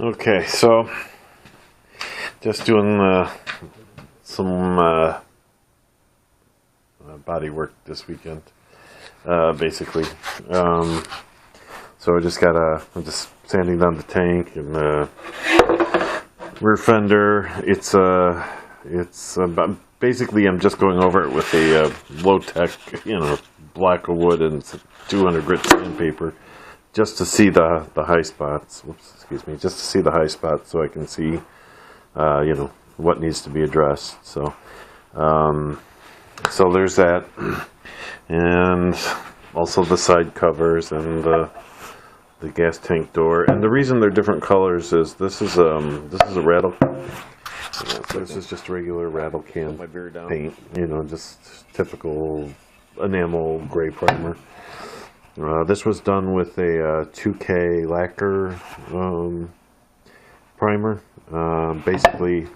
Okay, so just doing some body work this weekend, basically. So I'm just sanding down the tank and rear fender. It's about, basically I'm just going over it with a low tech, block of wood and 200 grit sandpaper, just to see the high spots. Whoops, excuse me. Just to see the high spots, so I can see, what needs to be addressed. So there's that, and also the side covers and the gas tank door. And the reason they're different colors is this is a rattle. This is just regular rattle can paint. Just typical enamel gray primer. This was done with a 2K lacquer primer. Basically,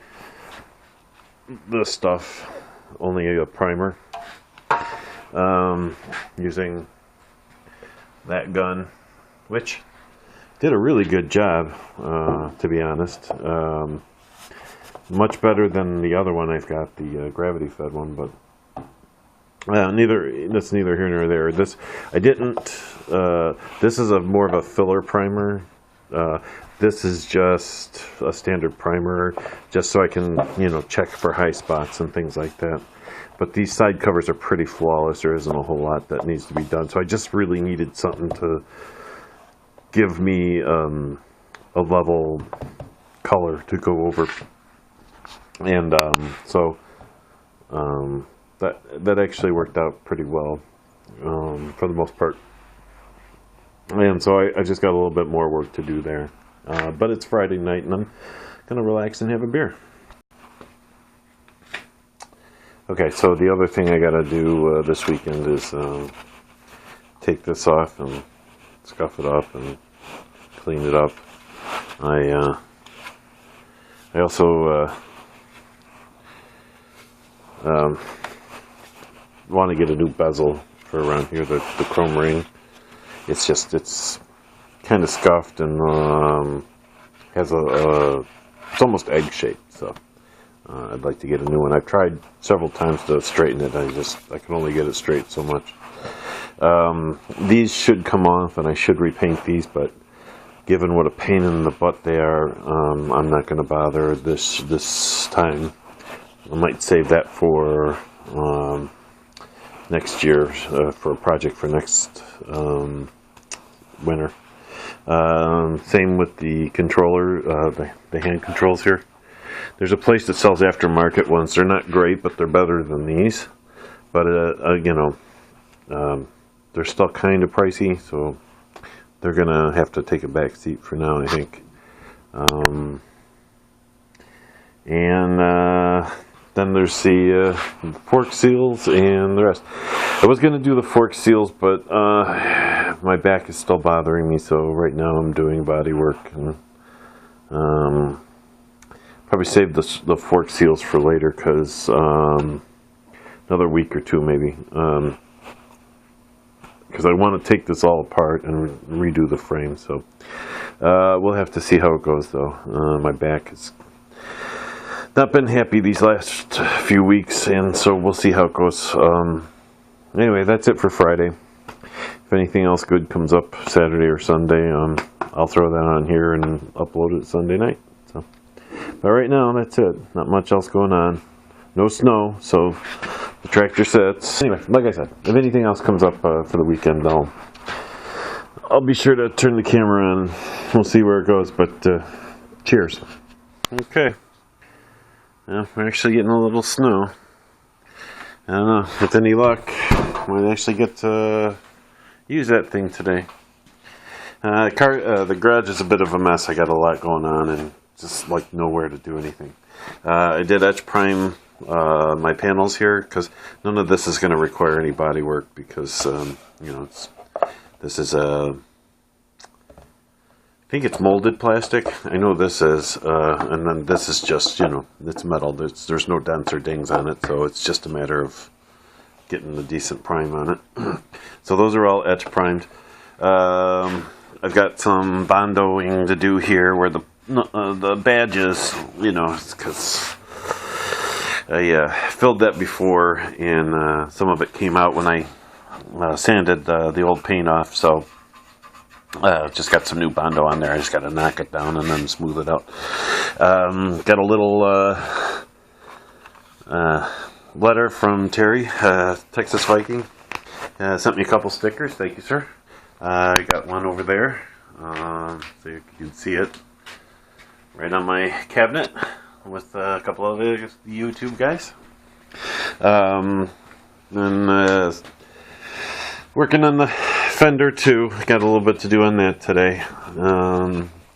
this stuff, only a primer, using that gun, which did a really good job, to be honest. Much better than the other one I've got, the gravity fed one, but that's neither here nor there. This is more of a filler primer. This is just a standard primer, just so I can check for high spots and things like that. But these side covers are pretty flawless. There isn't a whole lot that needs to be done. So I just really needed something to give me a level color to go over, and that actually worked out pretty well, for the most part. And so I just got a little bit more work to do there. But it's Friday night, and I'm going to relax and have a beer. Okay, so the other thing I got to do this weekend is take this off and scuff it up and clean it up. I also want to get a new bezel for around here, the chrome ring. It's kind of scuffed and has it's almost egg shaped, so I'd like to get a new one. I've tried several times to straighten it. I can only get it straight so much. These should come off, and I should repaint these, but given what a pain in the butt they are, I'm not going to bother this time. I might save that for next year, for a project for next winter. Same with the controller, the hand controls here. There's a place that sells aftermarket ones. They're not great, but they're better than these. But they're still kind of pricey, so they're gonna have to take a back seat for now, I think. Then there's the fork seals and the rest. I was gonna do the fork seals, but my back is still bothering me, so right now I'm doing body work, and probably save the fork seals for later, because another week or two maybe, because I want to take this all apart and redo the frame. So we'll have to see how it goes, though. My back has not been happy these last few weeks, and so we'll see how it goes. Anyway, that's it for Friday. If anything else good comes up Saturday or Sunday, I'll throw that on here and upload it Sunday night. So, but right now, that's it. Not much else going on. No snow, so the tractor sits. Anyway, like I said, if anything else comes up for the weekend, I'll be sure to turn the camera on. We'll see where it goes, but cheers. Okay. Well, we're actually getting a little snow. I don't know, with any luck, might actually get to use that thing today. The garage is a bit of a mess. I got a lot going on and just nowhere to do anything. I did etch prime my panels here, because none of this is going to require any body work, because this is I think it's molded plastic. I know this is, and then this is just, it's metal. There's no dents or dings on it, so it's just a matter of getting a decent prime on it. So those are all etch primed. I've got some bondoing to do here where the the badges, you know, because I filled that before, and some of it came out when I sanded the old paint off, so just got some new Bondo on there. I just got to knock it down and then smooth it out. Got a little letter from Terry, Texas Viking. Sent me a couple stickers. Thank you, sir. I got one over there, so you can see it right on my cabinet with a couple of the YouTube guys. And working on the fender too. Got a little bit to do on that today.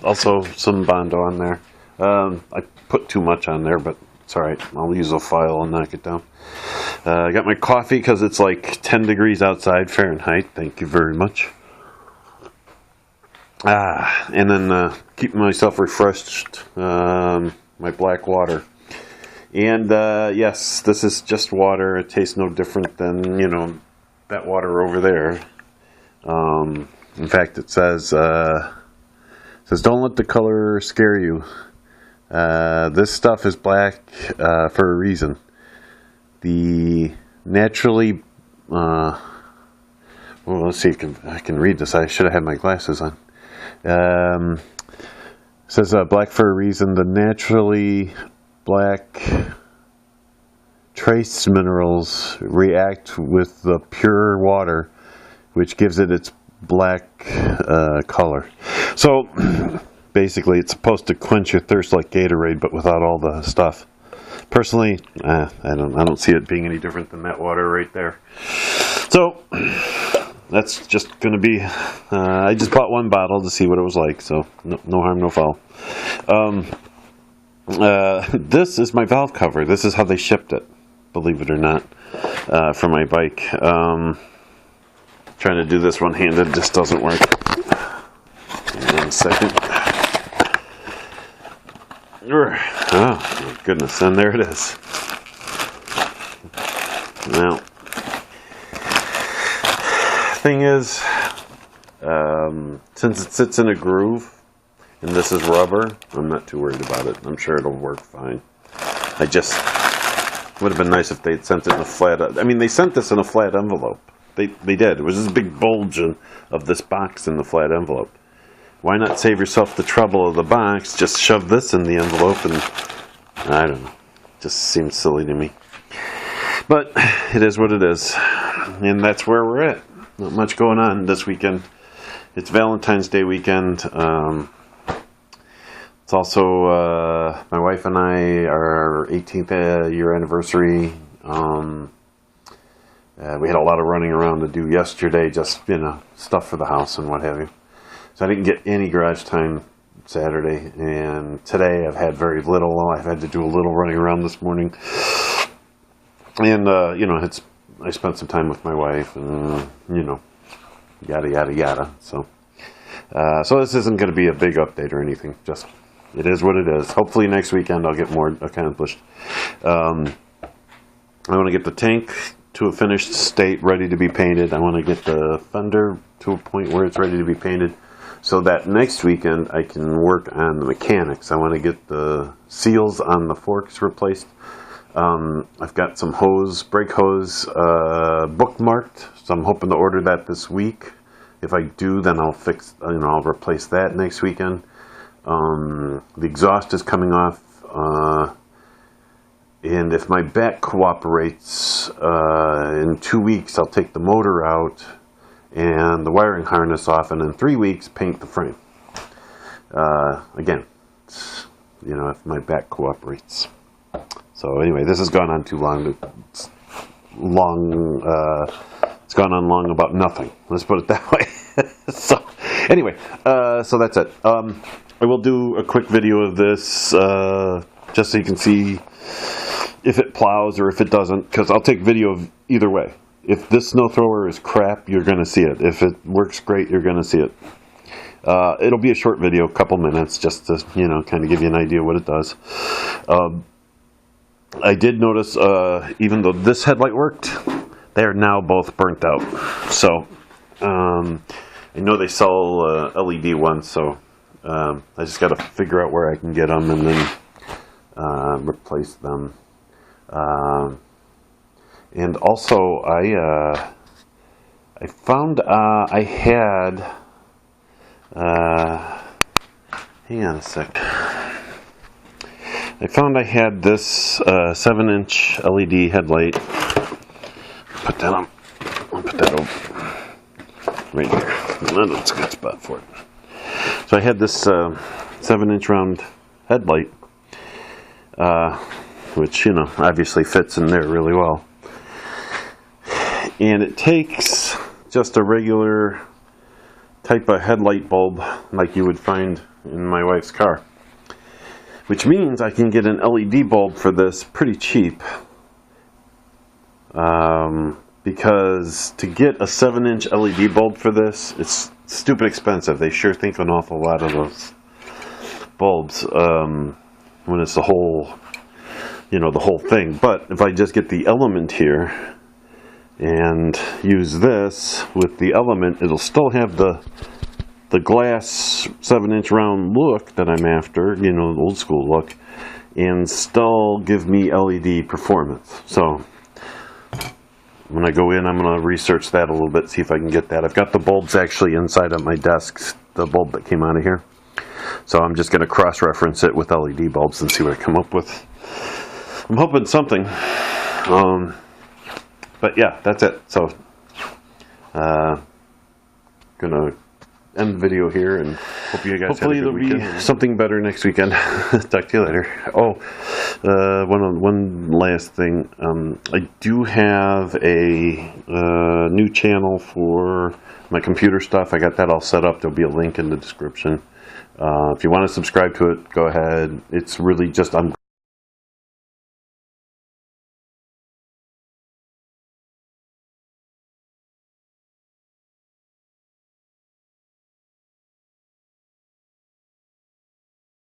Also some Bondo on there. I put too much on there, but it's alright. I'll use a file and knock it down. I got my coffee because it's like 10 degrees outside Fahrenheit. Thank you very much. And then keeping myself refreshed. My black water. And yes, this is just water. It tastes no different than, you know, that water over there. In fact, it says don't let the color scare you. This stuff is black for a reason. The naturally well, let's see if I can read this. I should have had my glasses on. It says black for a reason. The naturally black trace minerals react with the pure water, which gives it its black color. So basically, it's supposed to quench your thirst like Gatorade, but without all the stuff. Personally, I don't see it being any different than that water right there. So that's just going to be. I just bought one bottle to see what it was like. So no harm, no foul. This is my valve cover. This is how they shipped it, believe it or not, for my bike. Trying to do this one-handed just doesn't work. Hang on a second. Oh, my goodness, and there it is. Now, thing is, since it sits in a groove, and this is rubber, I'm not too worried about it. I'm sure it'll work fine. I just, would have been nice if they'd sent it in a flat, I mean, they sent this in a flat envelope. They did. It was this big bulge of this box in the flat envelope. Why not save yourself the trouble of the box? Just shove this in the envelope and, I don't know. Just seems silly to me. But it is what it is. And that's where we're at. Not much going on this weekend. It's Valentine's Day weekend. It's also my wife and I, our 18th year anniversary. We had a lot of running around to do yesterday, just, you know, stuff for the house and what have you. So I didn't get any garage time Saturday, and today I've had very little. I've had to do a little running around this morning. And, you know, I spent some time with my wife and, you know, yada, yada, yada. So this isn't going to be a big update or anything. Just, it is what it is. Hopefully next weekend I'll get more accomplished. I want to get the tank to a finished state, ready to be painted. I want to get the fender to a point where it's ready to be painted, so that next weekend I can work on the mechanics. I want to get the seals on the forks replaced. I've got some brake hose bookmarked, so I'm hoping to order that this week. If I do, then I'll I'll replace that next weekend. The exhaust is coming off. And if my back cooperates, in 2 weeks I'll take the motor out and the wiring harness off, and in 3 weeks paint the frame. Again, you know, if my back cooperates. So anyway, this has gone on too long. It's gone on long about nothing. Let's put it that way. So anyway, so that's it. I will do a quick video of this, just so you can see if it plows or if it doesn't, because I'll take video of either way. If this snow thrower is crap, you're going to see it. If it works great, you're going to see it. It'll be a short video, a couple minutes, just to, you know, kind of give you an idea what it does. I did notice, even though this headlight worked, they are now both burnt out. So, I know they sell LED ones, so I just got to figure out where I can get them and then replace them. And also, I found I had. Hang on a sec. I found I had this 7-inch LED headlight. Put that on. I'll put that over right here. That's a good spot for it. So I had this 7-inch round headlight, which, you know, obviously fits in there really well. And it takes just a regular type of headlight bulb like you would find in my wife's car, which means I can get an LED bulb for this pretty cheap, because to get a 7-inch LED bulb for this, it's stupid expensive. They sure think an awful lot of those bulbs when it's the whole, you know, the whole thing. But if I just get the element here and use this with the element, it'll still have the glass 7-inch round look that I'm after, you know, the old school look, and still give me LED performance. So when I go in, I'm going to research that a little bit, see if I can get that. I've got the bulbs actually inside of my desk, the bulb that came out of here. So I'm just going to cross-reference it with LED bulbs and see what I come up with. I'm hoping something. But yeah, that's it. So, gonna end the video here and hope you guys hopefully have a good weekend. There'll be something better next weekend. Talk to you later. Oh, one last thing. I do have a new channel for my computer stuff. I got that all set up. There'll be a link in the description. If you want to subscribe to it, go ahead. It's really just, I'm